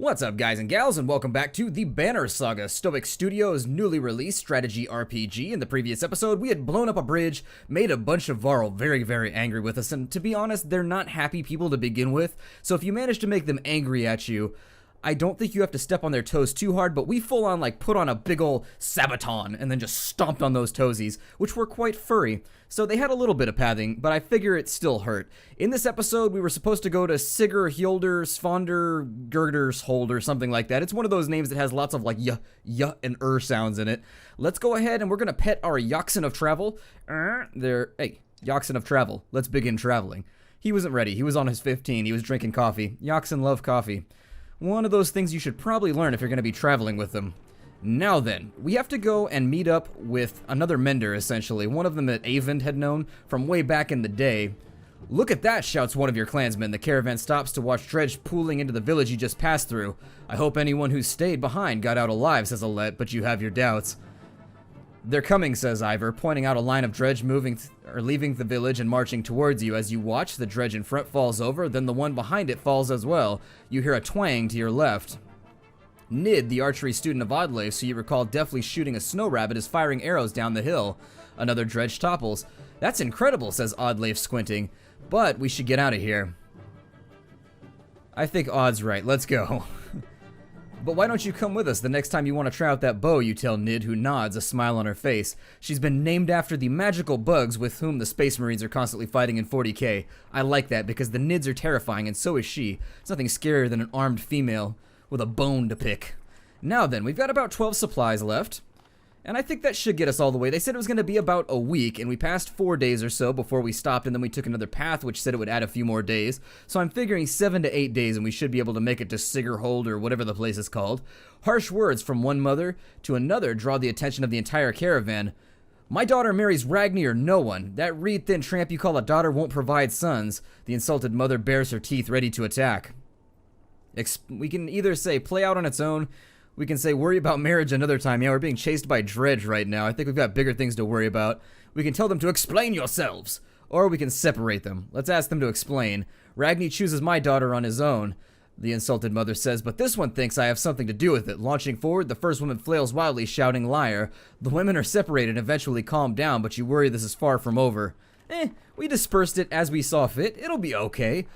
What's up, guys and gals, and welcome back to the Banner Saga, Stoic Studios' newly released strategy RPG. In the previous episode, we had blown up a bridge, made a bunch of Varl very angry with us, and to be honest, they're not happy people to begin with, so if you manage to make them angry at you, I don't think you have to step on their toes too hard, but we full on put on a big ol' sabaton and then just stomped on those toesies, which were quite furry. So they had a little bit of padding, but I figure it still hurt. In this episode, we were supposed to go to Sigurd, Hjolder, Svonder, Gerdershold or something like that. It's one of those names that has lots of y and sounds in it. Let's go ahead and we're gonna pet our Yoxen of travel. Hey, Yoxen of travel. Let's begin traveling. He wasn't ready. He was on his 15. He was drinking coffee. Yoxen love coffee. One of those things you should probably learn if you're going to be traveling with them. Now then, we have to go and meet up with another mender, essentially. One of them that Avend had known from way back in the day. "Look at that," shouts one of your clansmen. The caravan stops to watch dredge pooling into the village you just passed through. "I hope anyone who stayed behind got out alive," says Alette, "but you have your doubts." "They're coming," says Ivor, pointing out a line of dredge leaving the village and marching towards you. As you watch, the dredge in front falls over, then the one behind it falls as well. You hear a twang to your left. Nid, the archery student of Oddleif, who you recall deftly shooting a snow rabbit, is firing arrows down the hill. Another dredge topples. "That's incredible," says Oddleif, squinting, "but we should get out of here." I think Odd's right. Let's go. "But why don't you come with us the next time you want to try out that bow," you tell Nid, who nods, a smile on her face. She's been named after the magical bugs with whom the Space Marines are constantly fighting in 40k. I like that because the Nids are terrifying and so is she. It's nothing scarier than an armed female with a bone to pick. Now then, we've got about 12 supplies left. And I think that should get us all the way. They said it was going to be about a week, and we passed 4 days or so before we stopped, and then we took another path, which said it would add a few more days. So I'm figuring 7 to 8 days, and we should be able to make it to Sigurd or whatever the place is called. Harsh words from one mother to another draw the attention of the entire caravan. "My daughter marries Ragni or no one. That reed-thin tramp you call a daughter won't provide sons." The insulted mother bares her teeth, ready to attack. We can either say play out on its own. We can say worry about marriage another time. Yeah, we're being chased by dredge right now. I think we've got bigger things to worry about. We can tell them to explain yourselves. Or we can separate them. Let's ask them to explain. "Ragni chooses my daughter on his own," the insulted mother says, "but this one thinks I have something to do with it." Launching forward, the first woman flails wildly, shouting liar. The women are separated and eventually calm down, but you worry this is far from over. We dispersed it as we saw fit. It'll be okay.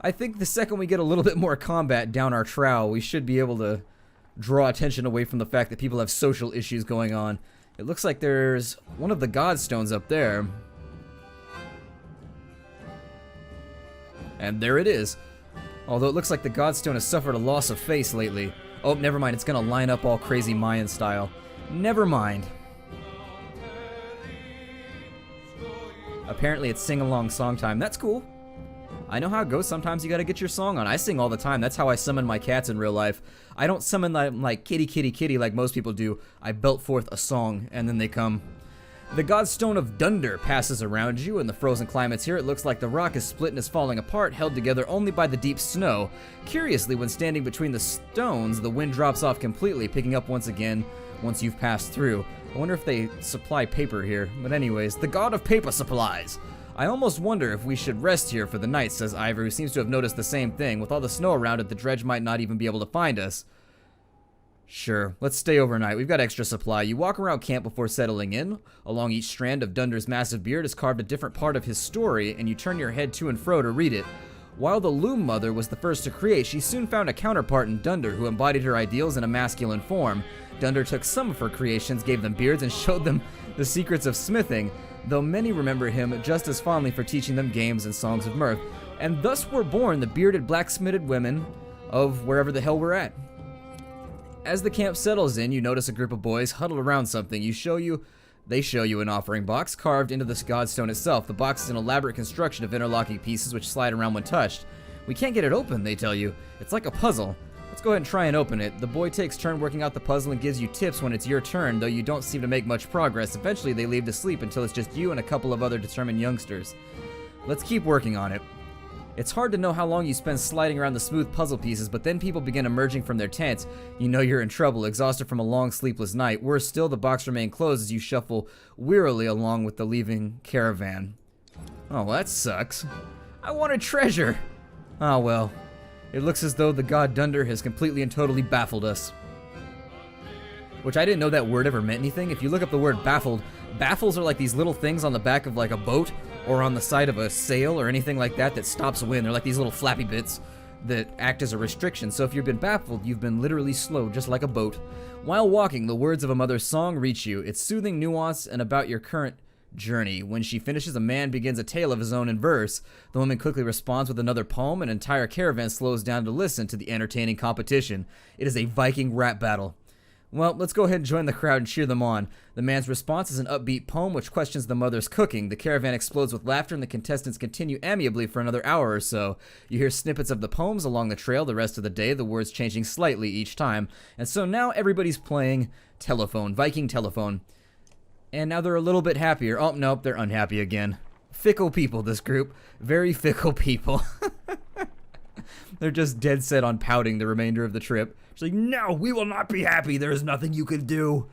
I think the second we get a little bit more combat down our trowel, we should be able to draw attention away from the fact that people have social issues going on. It looks like there's one of the godstones up there. And there it is. Although it looks like the godstone has suffered a loss of face lately. Oh, never mind. It's gonna line up all crazy Mayan style. Never mind. Apparently it's sing-along song time. That's cool. I know how it goes. Sometimes you gotta get your song on. I sing all the time. That's how I summon my cats in real life. I don't summon them like kitty kitty kitty like most people do. I belt forth a song and then they come. The godstone of Dunder passes around you. In the frozen climates here, it looks like the rock is split and is falling apart, held together only by the deep snow. Curiously, when standing between the stones, the wind drops off completely, picking up once again once you've passed through. I wonder if they supply paper here. But anyways, the god of paper supplies. "I almost wonder if we should rest here for the night," says Ivor, who seems to have noticed the same thing. With all the snow around it, the dredge might not even be able to find us. "Sure, let's stay overnight. We've got extra supply." You walk around camp before settling in. Along each strand of Dunder's massive beard is carved a different part of his story, and you turn your head to and fro to read it. While the Loom Mother was the first to create, she soon found a counterpart in Dunder who embodied her ideals in a masculine form. Dunder took some of her creations, gave them beards, and showed them the secrets of smithing, though many remember him just as fondly for teaching them games and songs of mirth. And thus were born the bearded blacksmithed women of wherever the hell we're at. As the camp settles in, you notice a group of boys huddled around something. They show you an offering box carved into this godstone itself. The box is an elaborate construction of interlocking pieces which slide around when touched. "We can't get it open," they tell you. "It's like a puzzle." "Let's go ahead and try and open it." The boy takes turn working out the puzzle and gives you tips when it's your turn, though you don't seem to make much progress. Eventually they leave to sleep until it's just you and a couple of other determined youngsters. Let's keep working on it. It's hard to know how long you spend sliding around the smooth puzzle pieces, but then people begin emerging from their tents. You know you're in trouble, exhausted from a long sleepless night. Worse still, the box remains closed as you shuffle wearily along with the leaving caravan. Oh, well, that sucks. I wanted treasure. Oh well. It looks as though the god Dunder has completely and totally baffled us. Which I didn't know that word ever meant anything. If you look up the word baffled, baffles are like these little things on the back of like a boat or on the side of a sail or anything like that that stops wind. They're like these little flappy bits that act as a restriction. So if you've been baffled, you've been literally slowed, just like a boat. While walking, the words of a mother's song reach you. It's soothing nuance and about your current journey. When she finishes, a man begins a tale of his own in verse. The woman quickly responds with another poem. An entire caravan slows down to listen to the entertaining competition. It is a Viking rap battle. Well, let's go ahead and join the crowd and cheer them on. The man's response is an upbeat poem which questions the mother's cooking. The caravan explodes with laughter and the contestants continue amiably for another hour or so. You hear snippets of the poems along the trail the rest of the day, the words changing slightly each time. And so now everybody's playing Telephone, Viking Telephone. And now they're a little bit happier. Oh, nope, they're unhappy again. Fickle people, this group. Very fickle people. They're just dead set on pouting the remainder of the trip. She's like, no, we will not be happy. There is nothing you can do.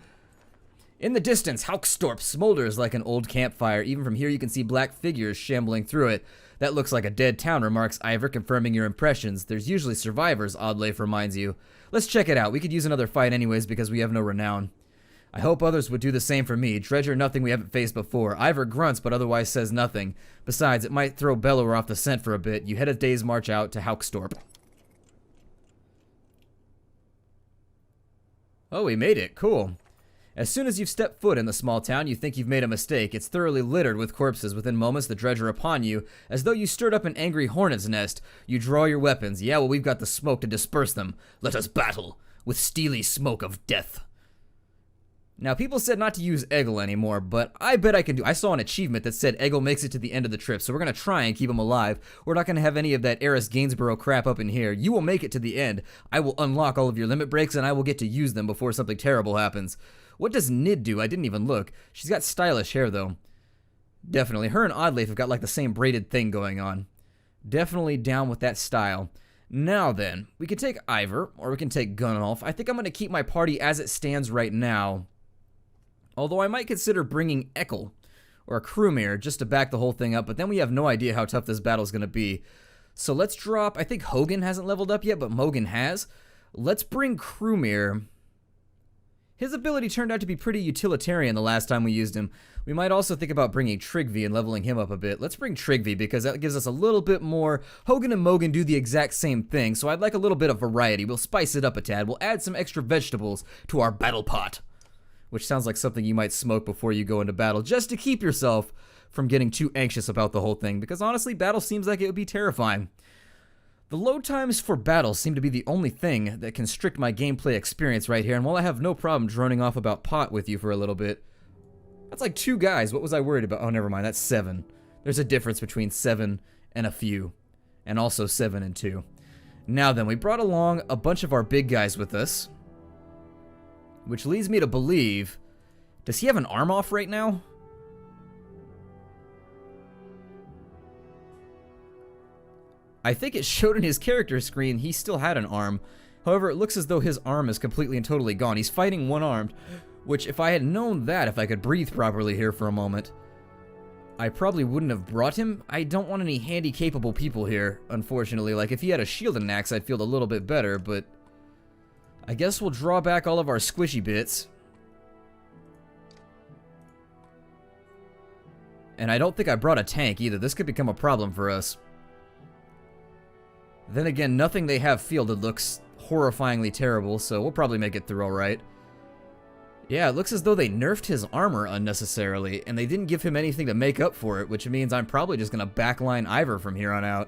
In the distance, Hjorstorp smolders like an old campfire. Even from here, you can see black figures shambling through it. That looks like a dead town, remarks Ivor, confirming your impressions. There's usually survivors, Oddleif reminds you. Let's check it out. We could use another fight anyways because we have no renown. I hope others would do the same for me. Dredger nothing we haven't faced before. Ivor grunts but otherwise says nothing. Besides, it might throw Bellower off the scent for a bit. You head a day's march out to Hjorstorp. Oh, we made it. Cool. As soon as you've stepped foot in the small town, you think you've made a mistake. It's thoroughly littered with corpses. Within moments, the dredger upon you, as though you stirred up an angry hornet's nest. You draw your weapons. Yeah, well, we've got the smoke to disperse them. Let us battle with steely smoke of death. Now, people said not to use Egil anymore, but I bet I can do. I saw an achievement that said Egil makes it to the end of the trip, so we're going to try and keep him alive. We're not going to have any of that Eris Gainsborough crap up in here. You will make it to the end. I will unlock all of your limit breaks, and I will get to use them before something terrible happens. What does Nid do? I didn't even look. She's got stylish hair, though. Definitely. Her and Oddleif have got like the same braided thing going on. Definitely down with that style. Now then, we can take Ivor, or we can take Gunnulf. I think I'm going to keep my party as it stands right now. Although I might consider bringing Ekkel or a Krumir just to back the whole thing up, but then we have no idea how tough this battle's going to be. So let's drop, I think Hogan hasn't leveled up yet, but Mogan has. Let's bring Krumir. His ability turned out to be pretty utilitarian the last time we used him. We might also think about bringing Trygve and leveling him up a bit. Let's bring Trygve because that gives us a little bit more. Hogan and Mogan do the exact same thing, so I'd like a little bit of variety. We'll spice it up a tad. We'll add some extra vegetables to our battle pot. Which sounds like something you might smoke before you go into battle, just to keep yourself from getting too anxious about the whole thing, because honestly, battle seems like it would be terrifying. The load times for battle seem to be the only thing that can constrict my gameplay experience right here, and while I have no problem droning off about pot with you for a little bit, that's like 2 guys. What was I worried about? Oh, never mind, that's 7. There's a difference between 7 and a few, and also 7 and 2. Now then, we brought along a bunch of our big guys with us. Which leads me to believe, does he have an arm off right now? I think it showed in his character screen he still had an arm. However, it looks as though his arm is completely and totally gone. He's fighting one-armed, which if I had known that, if I could breathe properly here for a moment, I probably wouldn't have brought him. I don't want any handy-capable people here, unfortunately. Like, if he had a shield and an axe, I'd feel a little bit better, but I guess we'll draw back all of our squishy bits. And I don't think I brought a tank either. This could become a problem for us. Then again, nothing they have fielded looks horrifyingly terrible, so we'll probably make it through alright. Yeah, it looks as though they nerfed his armor unnecessarily, and they didn't give him anything to make up for it, which means I'm probably just going to backline Ivor from here on out.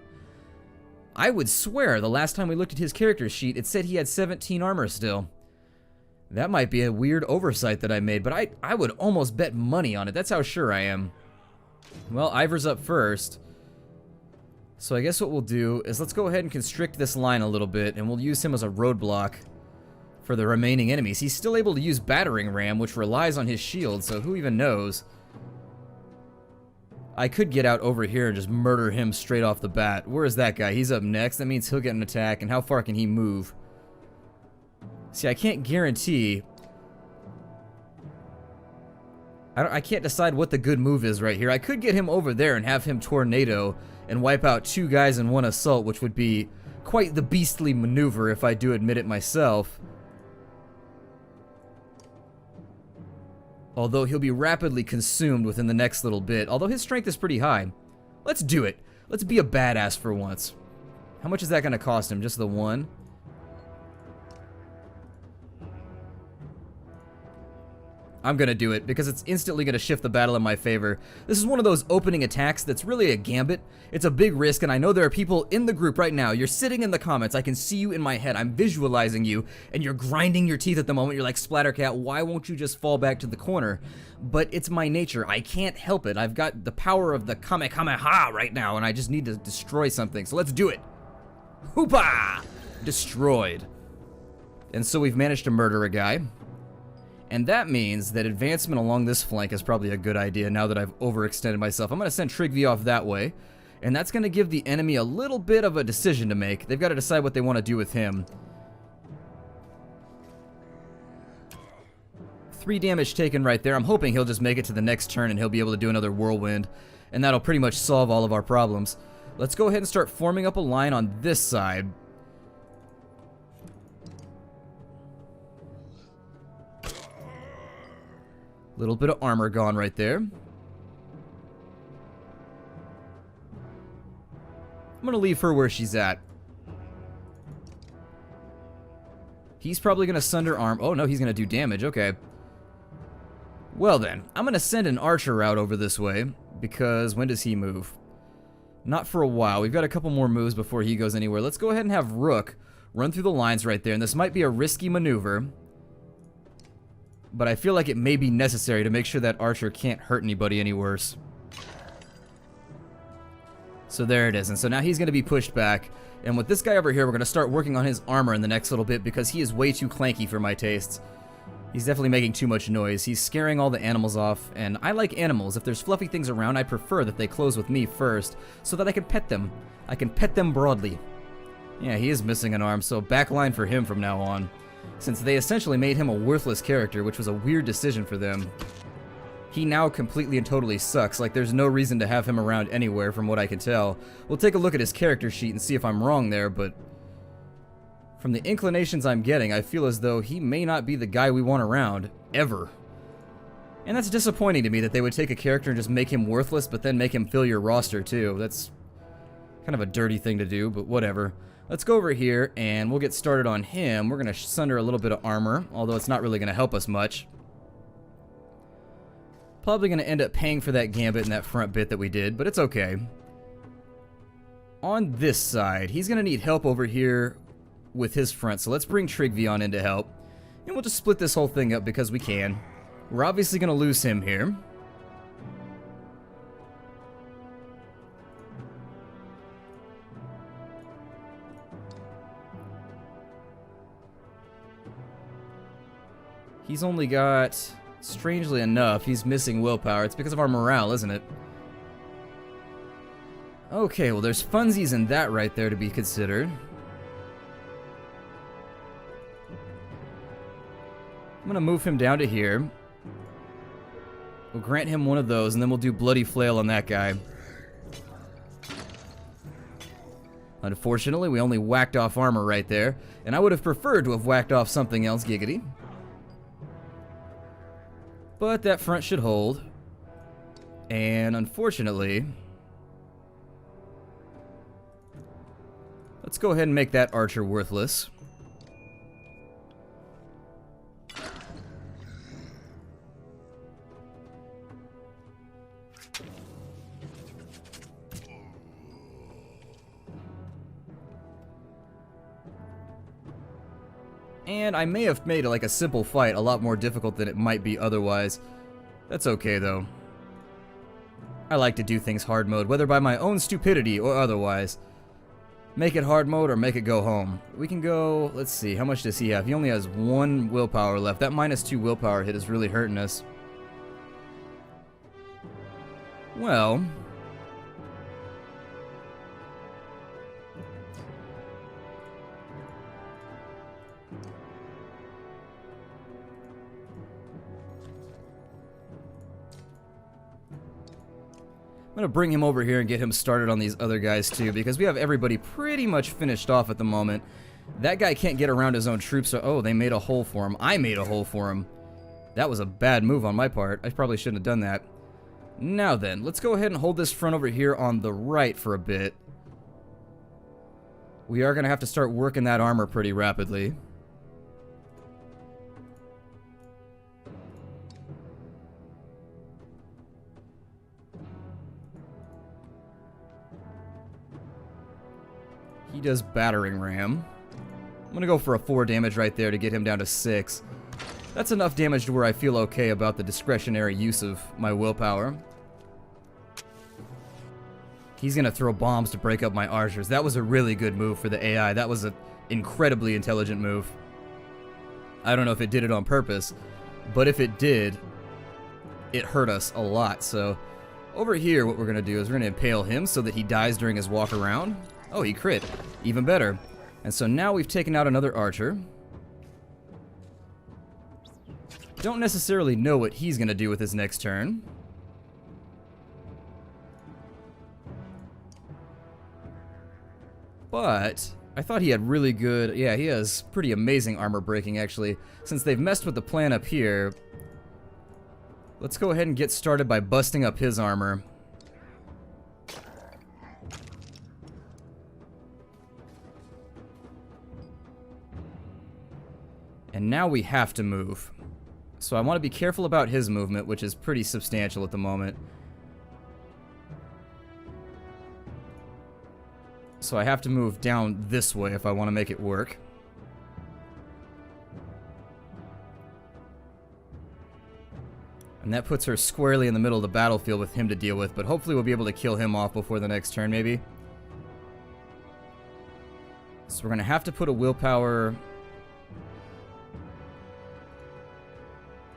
I would swear the last time we looked at his character sheet, it said he had 17 armor still. That might be a weird oversight that I made, but I would almost bet money on it. That's how sure I am. Well, Ivor's up first. So I guess what we'll do is let's go ahead and constrict this line a little bit, and we'll use him as a roadblock for the remaining enemies. He's still able to use battering ram, which relies on his shield, so who even knows? I could get out over here and just murder him straight off the bat. Where is that guy? He's up next. That means he'll get an attack, and how far can he move? See, I can't guarantee. I can't decide what the good move is right here. I could get him over there and have him tornado and wipe out 2 guys in 1 assault, which would be quite the beastly maneuver, if I do admit it myself. Although he'll be rapidly consumed within the next little bit, although his strength is pretty high. Let's do it. Let's be a badass for once. How much is that going to cost him? Just the one? I'm going to do it, because it's instantly going to shift the battle in my favor. This is one of those opening attacks that's really a gambit. It's a big risk, and I know there are people in the group right now. You're sitting in the comments. I can see you in my head. I'm visualizing you, and you're grinding your teeth at the moment. You're like, Splattercat, why won't you just fall back to the corner? But it's my nature. I can't help it. I've got the power of the Kamehameha right now, and I just need to destroy something. So let's do it. Hoopa! Destroyed. And so we've managed to murder a guy. And that means that advancement along this flank is probably a good idea now that I've overextended myself. I'm going to send Trigvi off that way, and that's going to give the enemy a little bit of a decision to make. They've got to decide what they want to do with him. 3 damage taken right there. I'm hoping he'll just make it to the next turn and he'll be able to do another whirlwind, and that'll pretty much solve all of our problems. Let's go ahead and start forming up a line on this side. Little bit of armor gone right there. I'm gonna leave her where she's at. He's probably gonna sunder arm. Oh no, he's gonna do damage. Okay. Well then, I'm gonna send an archer out over this way, because when does he move? Not for a while. We've got a couple more moves before he goes anywhere. Let's go ahead and have Rook run through the lines right there, and this might be a risky maneuver, but I feel like it may be necessary to make sure that archer can't hurt anybody any worse. So there it is, and so now he's going to be pushed back, and with this guy over here, we're going to start working on his armor in the next little bit, because he is way too clanky for my tastes. He's definitely making too much noise. He's scaring all the animals off, and I like animals. If there's fluffy things around, I prefer that they close with me first, so that I can pet them. I can pet them broadly. Yeah, he is missing an arm, so backline for him from now on, since they essentially made him a worthless character, which was a weird decision for them. He now completely and totally sucks. Like, there's no reason to have him around anywhere from what I can tell. We'll take a look at his character sheet and see if I'm wrong there, but from the inclinations I'm getting, I feel as though he may not be the guy we want around, ever. And that's disappointing to me that they would take a character and just make him worthless, but then make him fill your roster too. That's kind of a dirty thing to do, but whatever. Let's go over here, and we'll get started on him. We're going to sunder a little bit of armor, although it's not really going to help us much. Probably going to end up paying for that gambit in that front bit that we did, but it's okay. On this side, he's going to need help over here with his front, so let's bring Trigvi on in to help. And we'll just split this whole thing up because we can. We're obviously going to lose him here. He's only got, strangely enough, he's missing willpower. It's because of our morale, isn't it? Okay, well there's funsies in that right there to be considered. I'm gonna move him down to here. We'll grant him one of those, and then we'll do Bloody Flail on that guy. Unfortunately, we only whacked off armor right there, and I would have preferred to have whacked off something else, giggity. But that front should hold. And unfortunately, let's go ahead and make that archer worthless. And I may have made like a simple fight a lot more difficult than it might be otherwise. That's okay though. I like to do things hard mode, whether by my own stupidity or otherwise. Make it hard mode or make it go home. We can go, let's see, how much does he have? He only has 1 willpower left. That -2 willpower hit is really hurting us. Well, I'm gonna bring him over here and get him started on these other guys too, because we have everybody pretty much finished off at the moment. That guy can't get around his own troops, so oh, they made a hole for him. I made a hole for him. That was a bad move on my part. I probably shouldn't have done that. Now then, let's go ahead and hold this front over here on the right for a bit. We are gonna have to start working that armor pretty rapidly. He does battering ram. I'm gonna go for a 4 damage right there to get him down to 6. That's enough damage to where I feel okay about the discretionary use of my willpower. He's gonna throw bombs to break up my archers. That was a really good move for the AI. That was an incredibly intelligent move. I don't know if it did it on purpose, but if it did, it hurt us a lot. So over here, what we're gonna do is we're gonna impale him so that he dies during his walk around. Oh, he crit. Even better. And so now we've taken out another archer. Don't necessarily know what he's gonna do with his next turn. But I thought he had really good, yeah, he has pretty amazing armor breaking actually. Since they've messed with the plan up here, let's go ahead and get started by busting up his armor. And now we have to move. So I want to be careful about his movement, which is pretty substantial at the moment. So I have to move down this way if I want to make it work. And that puts her squarely in the middle of the battlefield with him to deal with, but hopefully we'll be able to kill him off before the next turn, maybe. So we're going to have to put a willpower...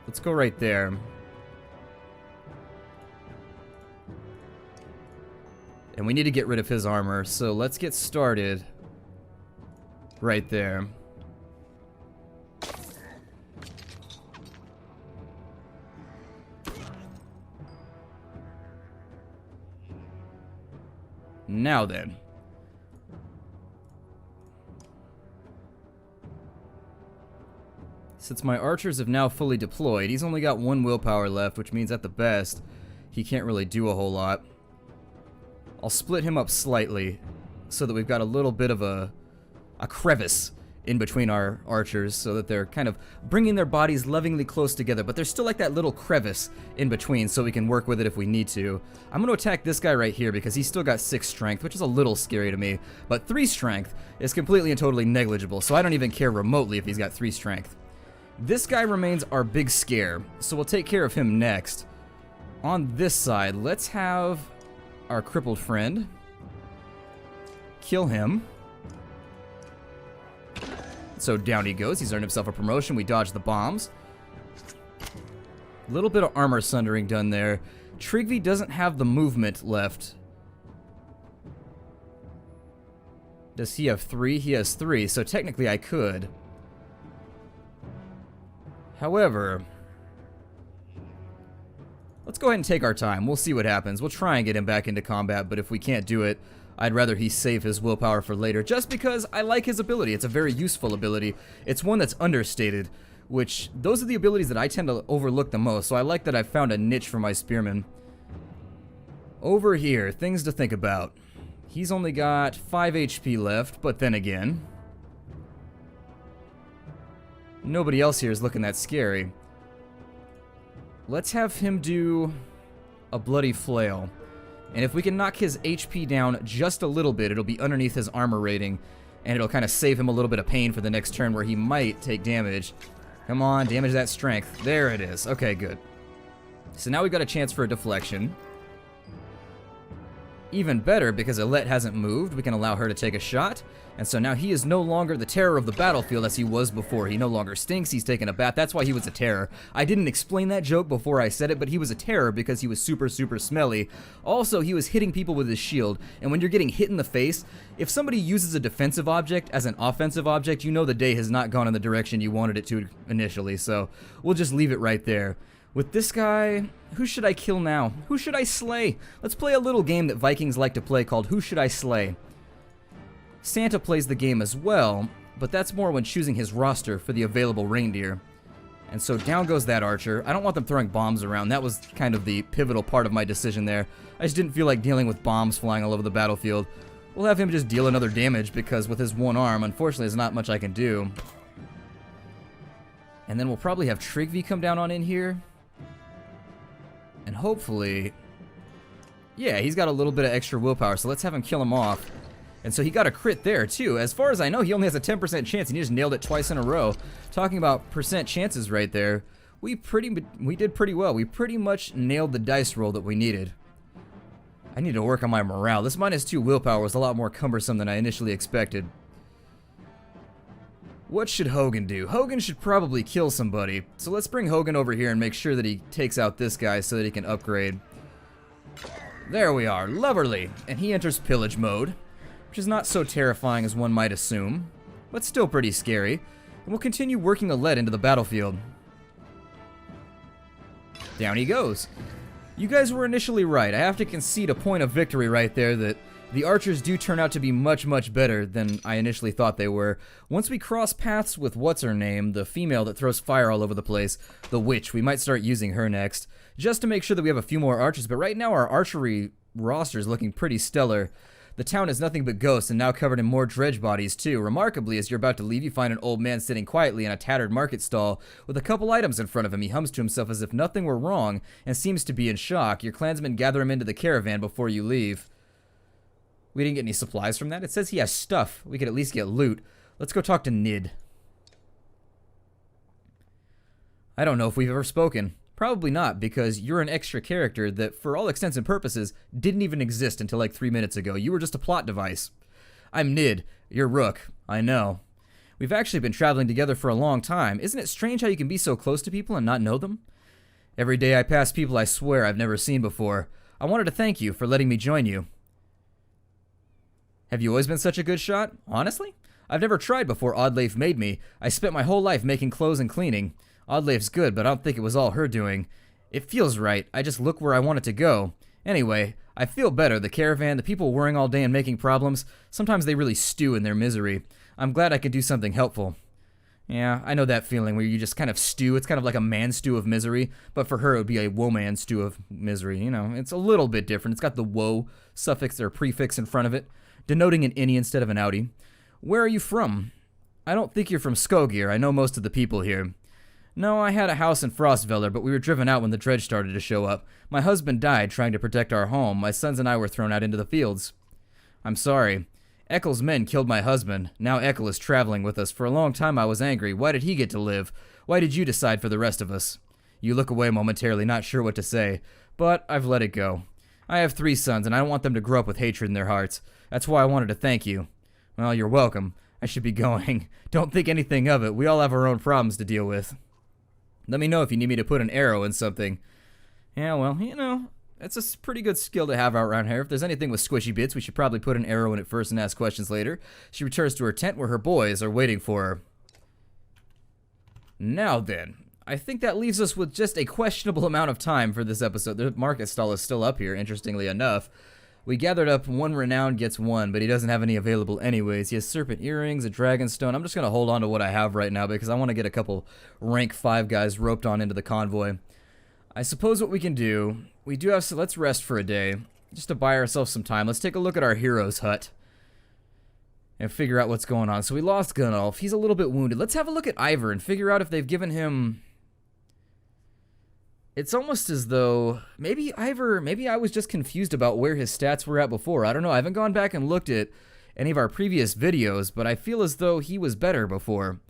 Let's go right there. And we need to get rid of his armor, so let's get started right there. Now then. Since my archers have now fully deployed, he's only got 1 willpower left, which means at the best, he can't really do a whole lot. I'll split him up slightly, so that we've got a little bit of a crevice in between our archers, so that they're kind of bringing their bodies lovingly close together, but there's still like that little crevice in between, so we can work with it if we need to. I'm going to attack this guy right here, because he's still got 6 strength, which is a little scary to me, but 3 strength is completely and totally negligible, so I don't even care remotely if he's got 3 strength. This guy remains our big scare, so we'll take care of him next. On this side, let's have our crippled friend kill him. So down he goes. He's earned himself a promotion. We dodge the bombs. A little bit of armor sundering done there. Trigvi doesn't have the movement left. Does he have 3? He has 3, so technically I could. However, let's go ahead and take our time. We'll see what happens. We'll try and get him back into combat, but if we can't do it, I'd rather he save his willpower for later, just because I like his ability. It's a very useful ability. It's one that's understated, which those are the abilities that I tend to overlook the most, so I like that I've found a niche for my spearmen. Over here, things to think about. He's only got 5 HP left, but then again, nobody else here is looking that scary. Let's have him do a bloody flail. And if we can knock his HP down just a little bit, it'll be underneath his armor rating, and it'll kind of save him a little bit of pain for the next turn where he might take damage. Come on, damage that strength. There it is. Okay, good. So now we've got a chance for a deflection. Even better, because Alette hasn't moved, we can allow her to take a shot. And so now he is no longer the terror of the battlefield as he was before. He no longer stinks, he's taken a bath. That's why he was a terror. I didn't explain that joke before I said it, but he was a terror because he was super, super smelly. Also, he was hitting people with his shield, and when you're getting hit in the face, if somebody uses a defensive object as an offensive object, you know the day has not gone in the direction you wanted it to initially, so we'll just leave it right there. With this guy, who should I kill now? Who should I slay? Let's play a little game that Vikings like to play called Who Should I Slay? Santa plays the game as well, but that's more when choosing his roster for the available reindeer. And so down goes that archer. I don't want them throwing bombs around. That was kind of the pivotal part of my decision there. I just didn't feel like dealing with bombs flying all over the battlefield. We'll have him just deal another damage because with his one arm, unfortunately, there's not much I can do. And then we'll probably have Trigvi come down on in here. And hopefully... yeah, he's got a little bit of extra willpower, so let's have him kill him off. And so he got a crit there, too. As far as I know, he only has a 10% chance, and he just nailed it twice in a row. Talking about percent chances right there, we did pretty well. We pretty much nailed the dice roll that we needed. I need to work on my morale. This -2 willpower was a lot more cumbersome than I initially expected. What should Hogan do? Hogan should probably kill somebody. So let's bring Hogan over here and make sure that he takes out this guy so that he can upgrade. There we are, Loverly. And he enters pillage mode, which is not so terrifying as one might assume, but still pretty scary. And we'll continue working a lead into the battlefield. Down he goes. You guys were initially right. I have to concede a point of victory right there that the archers do turn out to be much, much better than I initially thought they were. Once we cross paths with what's-her-name, the female that throws fire all over the place, the witch, we might start using her next, just to make sure that we have a few more archers. But right now our archery roster is looking pretty stellar. The town is nothing but ghosts and now covered in more dredge bodies too. Remarkably, as you're about to leave, you find an old man sitting quietly in a tattered market stall with a couple items in front of him. He hums to himself as if nothing were wrong and seems to be in shock. Your clansmen gather him into the caravan before you leave. We didn't get any supplies from that. It says he has stuff. We could at least get loot. Let's go talk to Nid. I don't know if we've ever spoken. Probably not, because you're an extra character that, for all intents and purposes, didn't even exist until like 3 minutes ago. You were just a plot device. I'm Nid. You're Rook. I know. We've actually been traveling together for a long time. Isn't it strange how you can be so close to people and not know them? Every day I pass people I swear I've never seen before. I wanted to thank you for letting me join you. Have you always been such a good shot? Honestly? I've never tried before Oddleif made me. I spent my whole life making clothes and cleaning. Oddleif's good, but I don't think it was all her doing. It feels right. I just look where I want it to go. Anyway, I feel better. The caravan, the people worrying all day and making problems, sometimes they really stew in their misery. I'm glad I could do something helpful. Yeah, I know that feeling where you just kind of stew. It's kind of like a man stew of misery, but for her it would be a woe-man stew of misery. You know, it's a little bit different. It's got the woe suffix or prefix in front of it, denoting an innie instead of an outie. Where are you from? I don't think you're from Skogar. I know most of the people here. No, I had a house in Frostveller, but we were driven out when the dredge started to show up. My husband died trying to protect our home. My sons and I were thrown out into the fields. I'm sorry. Eckel's men killed my husband. Now Eckel is traveling with us. For a long time I was angry. Why did he get to live? Why did you decide for the rest of us? You look away momentarily, not sure what to say. But I've let it go. I have 3 sons, and I don't want them to grow up with hatred in their hearts. That's why I wanted to thank you. Well, you're welcome. I should be going. Don't think anything of it. We all have our own problems to deal with. Let me know if you need me to put an arrow in something. Yeah, well, you know, that's a pretty good skill to have out around here. If there's anything with squishy bits, we should probably put an arrow in it first and ask questions later. She returns to her tent where her boys are waiting for her. Now then, I think that leaves us with just a questionable amount of time for this episode. The market stall is still up here, interestingly enough. We gathered up 1 renown gets 1, but he doesn't have any available anyways. He has serpent earrings, a dragonstone. I'm just going to hold on to what I have right now because I want to get a couple rank 5 guys roped on into the convoy. I suppose what we can do, we do have, so let's rest for a day, just to buy ourselves some time. Let's take a look at our hero's hut and figure out what's going on. So we lost Gunnulf. He's a little bit wounded. Let's have a look at Ivor and figure out if they've given him... It's almost as though maybe I was just confused about where his stats were at before. I don't know. I haven't gone back and looked at any of our previous videos, but I feel as though he was better before.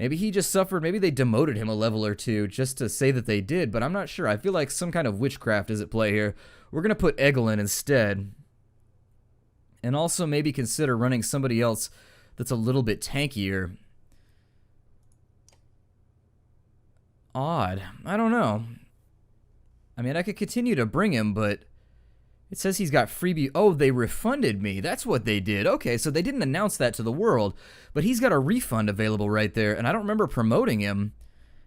Maybe he just suffered. Maybe they demoted him a level or 2 just to say that they did, but I'm not sure. I feel like some kind of witchcraft is at play here. We're going to put Egil in instead. And also maybe consider running somebody else that's a little bit tankier. Odd. I don't know. I mean, I could continue to bring him, but it says he's got freebie. Oh, they refunded me. That's what they did. Okay, so they didn't announce that to the world, but he's got a refund available right there, and I don't remember promoting him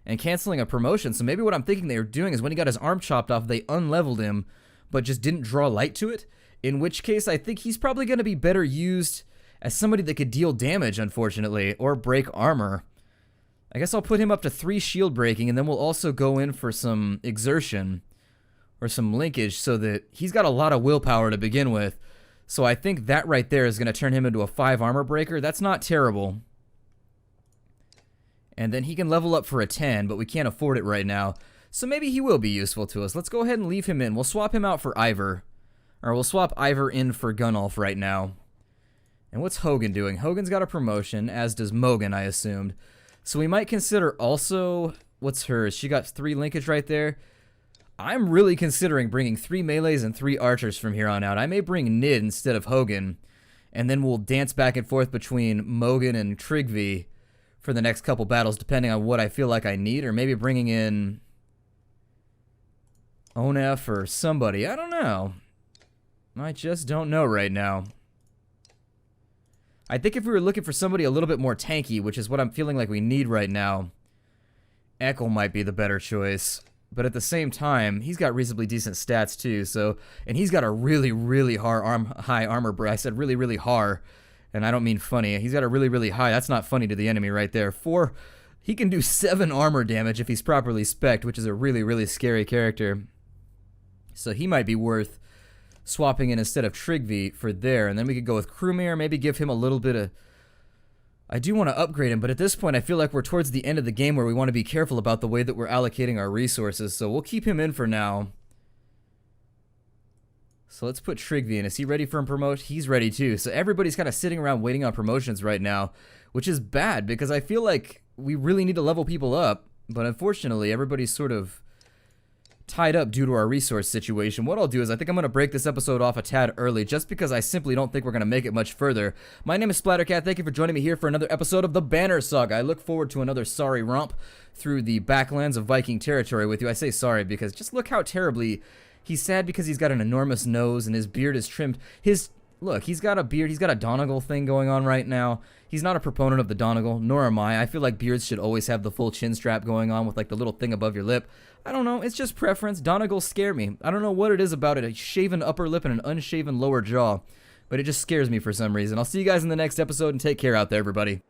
and canceling a promotion. So maybe what I'm thinking they were doing is when he got his arm chopped off, they unleveled him, but just didn't draw light to it. In which case, I think he's probably going to be better used as somebody that could deal damage, unfortunately, or break armor. I guess I'll put him up to 3 shield breaking, and then we'll also go in for some exertion or some linkage so that he's got a lot of willpower to begin with. So I think that right there is going to turn him into a 5 armor breaker. That's not terrible. And then he can level up for a 10, but we can't afford it right now. So maybe he will be useful to us. Let's go ahead and leave him in. We'll swap him out for Ivor. Or we'll swap Ivor in for Gunnulf right now. And what's Hogan doing? Hogan's got a promotion, as does Mogan, I assumed. So we might consider also... What's hers? She got 3 linkage right there. I'm really considering bringing 3 melees and 3 archers from here on out. I may bring Nid instead of Hogan. And then we'll dance back and forth between Mogan and Trygve for the next couple battles, depending on what I feel like I need. Or maybe bringing in Onef or somebody. I don't know. I just don't know right now. I think if we were looking for somebody a little bit more tanky, which is what I'm feeling like we need right now, Ekkel might be the better choice. But at the same time, he's got reasonably decent stats too, so... And he's got a really, really high armor... I said really, really hard, and I don't mean funny. He's got a really, really high... That's not funny to the enemy right there. 4... He can do 7 armor damage if he's properly spec'd, which is a really, really scary character. So he might be worth swapping in instead of Trygve for there. And then we could go with Krumir, maybe give him a little bit of... I do want to upgrade him, but at this point I feel like we're towards the end of the game where we want to be careful about the way that we're allocating our resources, so we'll keep him in for now. So let's put Trygve in. Is he ready for a promotion? He's ready too. So everybody's kind of sitting around waiting on promotions right now, which is bad because I feel like we really need to level people up, but unfortunately everybody's sort of tied up due to our resource situation. What I'll do is I think I'm going to break this episode off a tad early just because I simply don't think we're going to make it much further. My name is Splattercat. Thank you for joining me here for another episode of the Banner Saga. I look forward to another sorry romp through the backlands of Viking territory with you. I say sorry because just look how terribly he's sad because he's got an enormous nose and his beard is trimmed. Look, he's got a beard. He's got a Donegal thing going on right now. He's not a proponent of the Donegal, nor am I. I feel like beards should always have the full chin strap going on with like the little thing above your lip. I don't know. It's just preference. Donegals scare me. I don't know what it is about it. A shaven upper lip and an unshaven lower jaw. But it just scares me for some reason. I'll see you guys in the next episode and take care out there, everybody.